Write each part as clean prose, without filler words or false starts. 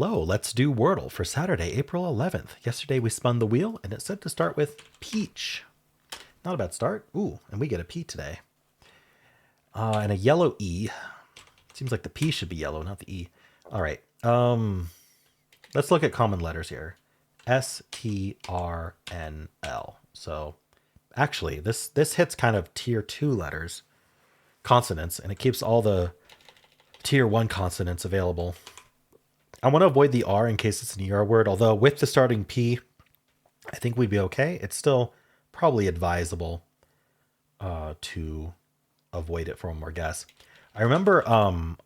Hello, let's do Wordle for Saturday, April 11th. Yesterday we spun the wheel and it said to start with peach. Not a bad start. Ooh, and we get a P today. And a yellow E. Seems like the P should be yellow, not the E. All right. Let's look at common letters here. S, T, R, N, L. So actually, this hits kind of tier 2 letters, consonants, and it keeps all the tier 1 consonants available. I want to avoid the R in case it's an ER word, although with the starting P, I think we'd be okay. It's still probably advisable to avoid it for one more guess. I remember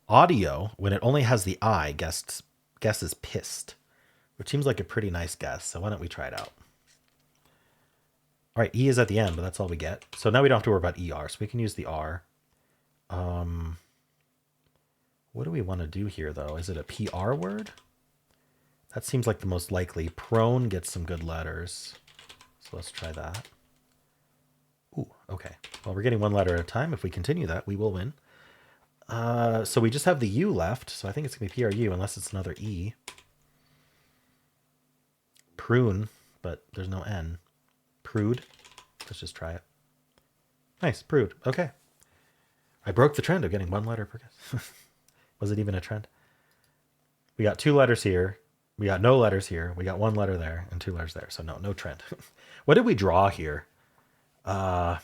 audio, when it only has the I, guesses pissed, which seems like a pretty nice guess. So why don't we try it out? All right, E is at the end, but that's all we get. So now we don't have to worry about ER, so we can use the R. What do we want to do here, though? Is it a PR word? That seems like the most likely. Prone gets some good letters. So let's try that. Ooh, okay. Well, we're getting one letter at a time. If we continue that, we will win. So we just have the U left. So I think it's going to be PRU unless it's another E. Prune, but there's no N. Prude. Let's just try it. Nice, prude. Okay. I broke the trend of getting one letter per guess. Was it even a trend? We got 2 letters here. We got no letters here. We got 1 letter there and 2 letters there. So no trend. What did we draw here? I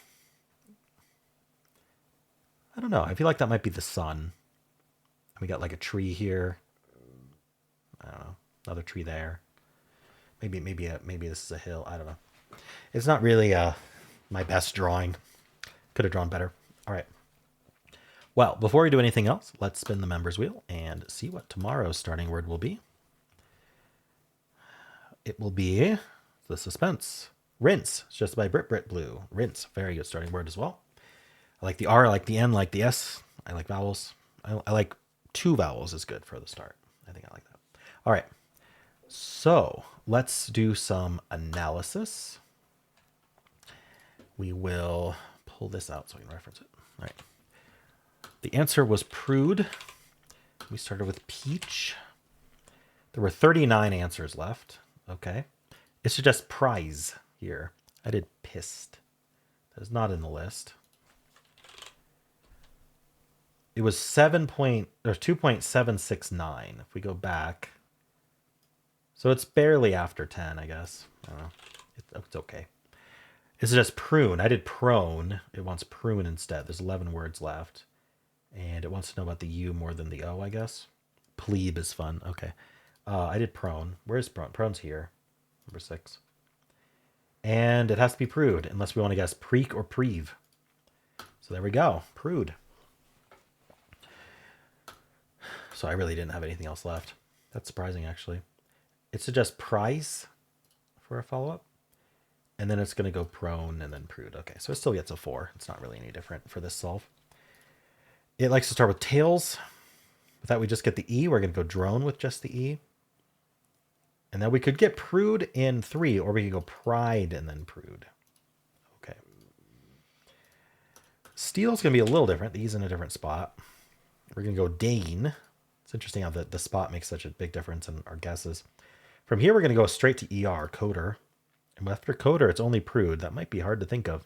don't know. I feel like that might be the sun. We got like a tree here. I don't know. Another tree there. Maybe this is a hill. I don't know. It's not really my best drawing. Could have drawn better. All right. Well, before we do anything else, let's spin the members wheel and see what tomorrow's starting word will be. It will be the suspense. Rinse. It's just by Brit Blue. Rinse. Very good starting word as well. I like the R, I like the N, I like the S. I like vowels. I like 2 vowels is good for the start. I think I like that. All right. So let's do some analysis. We will pull this out so I can reference it. All right. The answer was prude. We started with peach. There were 39 answers left. Okay. It suggests prize here. I did pissed. That is not in the list. It was 2.769 if we go back. So it's barely after 10, I guess. I don't know. It's okay. It suggests prune. I did prone. It wants prune instead. There's 11 words left. And it wants to know about the U more than the O, I guess. Plebe is fun. Okay. I did prone. Where's prone? Prone's here. Number 6. And it has to be prude, unless we want to guess preek or preve. So there we go. Prude. So I really didn't have anything else left. That's surprising, actually. It suggests prize for a follow-up. And then it's going to go prone and then prude. Okay, so it still gets a 4. It's not really any different for this solve. It likes to start with tails. With that, we just get the E. We're going to go drone with just the E. And then we could get prude in 3, or we could go pride and then prude. Okay. Steel's going to be a little different. The E's in a different spot. We're going to go Dane. It's interesting how the spot makes such a big difference in our guesses. From here, we're going to go straight to ER, coder. And after coder, it's only prude. That might be hard to think of.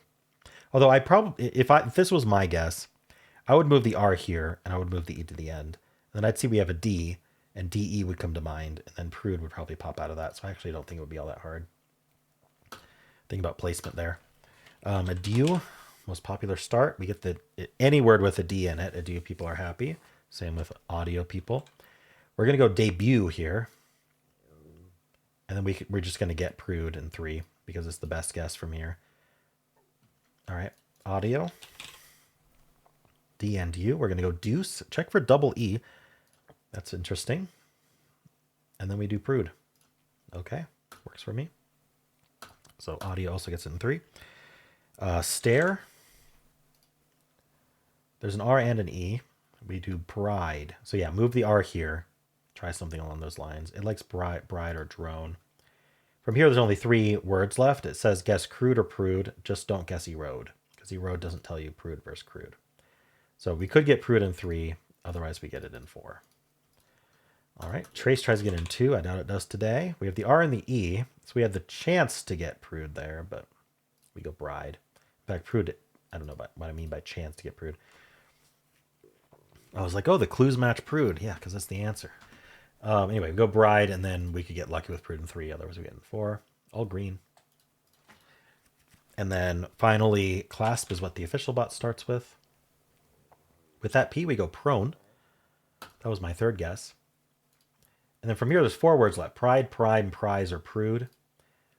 Although I probably, if this was my guess, I would move the R here, and I would move the E to the end. And then I'd see we have a D, and DE would come to mind, and then prude would probably pop out of that. So I actually don't think it would be all that hard. Think about placement there. Adieu, most popular start. We get any word with a D in it. Adieu, people are happy. Same with audio people. We're going to go debut here. And then we're just going to get prude in 3, because it's the best guess from here. All right, audio. D and U. We're going to go deuce. Check for double E. That's interesting. And then we do prude. Okay, works for me. So audio also gets it in 3. Stare. There's an R and an E. We do bride. So yeah, move the R here. Try something along those lines. It likes bride or drone. From here, there's only 3 words left. It says guess crude or prude. Just don't guess erode, because erode doesn't tell you prude versus crude. So we could get prude in 3. Otherwise, we get it in 4. All right, Trace tries to get in 2. I doubt it does today. We have the R and the E, so we had the chance to get Prude there, but we go Bride. In fact, Prude, I don't know what I mean by chance to get Prude. I was like, oh, the clues match Prude. Yeah, because that's the answer. Anyway, we go Bride, and then we could get lucky with Prude in 3. Otherwise, we get in 4. All green. And then finally, Clasp is what the official bot starts with. With that P, we go Prone. That was my third guess. And then from here, there's 4 words left. Pride, Prime, Prize, or Prude.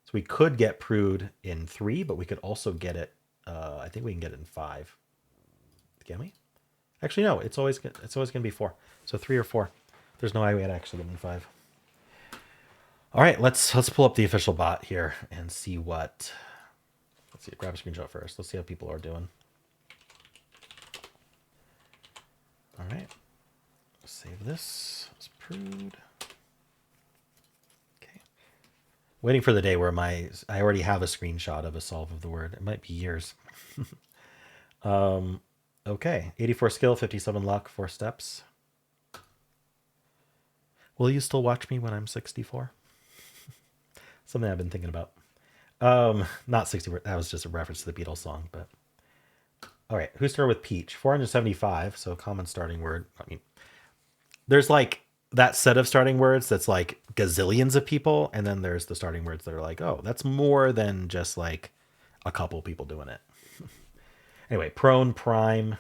So we could get Prude in 3, but we could also get it, I think we can get it in 5. Can we? Actually, no, it's always going to be 4. So 3 or 4. There's no way we had actually get in 5. All right, let's pull up the official bot here and see what... Let's see, grab a screenshot first. Let's see how people are doing. All right. Save this. It's Prude. Okay. Waiting for the day where I already have a screenshot of a solve of the word. It might be years. Okay. 84 skill, 57 luck, 4 steps. Will you still watch me when I'm 64? Something I've been thinking about. Not 64. That was just a reference to the Beatles song, but all right. Who started with Peach? 475. So common starting word. I mean, there's like that set of starting words that's like gazillions of people, and then there's the starting words that are like, oh, that's more than just like a couple people doing it. Anyway, Prone, Prime.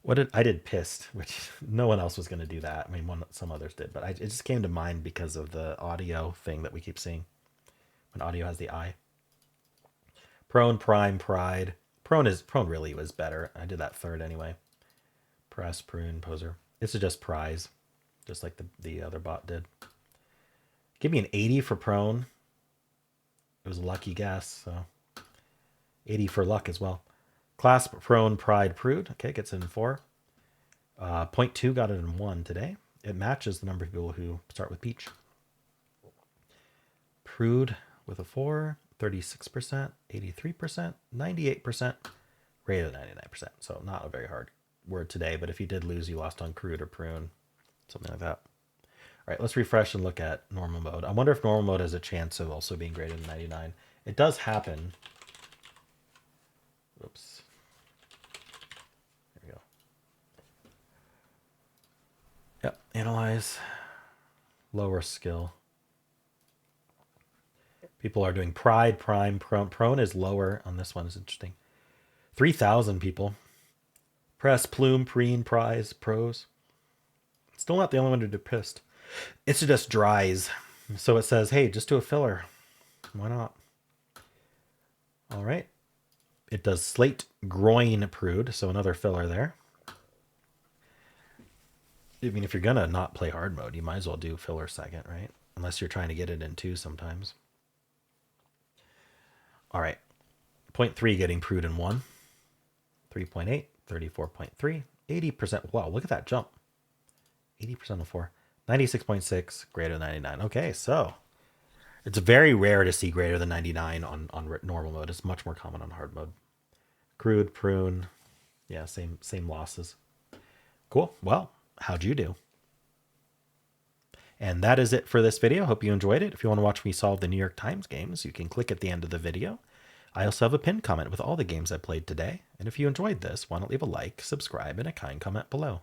I did Pissed, which no one else was going to do that. I mean, some others did, but it just came to mind because of the audio thing that we keep seeing. When audio has the I. Prone, Prime, Pride. Prone really was better. I did that third anyway. Press, Prune, Poser. This is just Prize, just like the other bot did. Give me an 80 for Prone. It was a lucky guess, so 80 for luck as well. Clasp, Prone, Pride, Prude. Okay, gets it in 4. 0.2 got it in 1 today. It matches the number of people who start with Peach. Prude with a 4, 36%, 83%, 98%, rated 99%. So not a very hard word today, but if you did lose, you lost on Crude or Prune, something like that. All right, let's refresh and look at normal mode. I wonder if normal mode has a chance of also being greater than 99. It does happen. Oops. There we go. Yep, analyze. Lower skill. People are doing Pride, Prime, Prone is lower on this one. It's interesting. 3,000 people. Press, Plume, Preen, Prize, Pros. Still not the only one to do Pissed. It's just dries. So it says, hey, just do a filler. Why not? All right. It does Slate, Groin, Prude. So another filler there. I mean, if you're going to not play hard mode, you might as well do filler second, right? Unless you're trying to get it in 2 sometimes. All right. 0.3 getting Prude in 1. 3.8, 34.3, 80%. Wow, look at that jump. 80% of 4. 96.6, greater than 99. Okay, so it's very rare to see greater than 99 on normal mode. It's much more common on hard mode. Crude, Prune. Yeah, same losses. Cool. Well, how'd you do? And that is it for this video. Hope you enjoyed it. If you want to watch me solve the New York Times games, you can click at the end of the video. I also have a pinned comment with all the games I played today. And if you enjoyed this, why not leave a like, subscribe, and a kind comment below.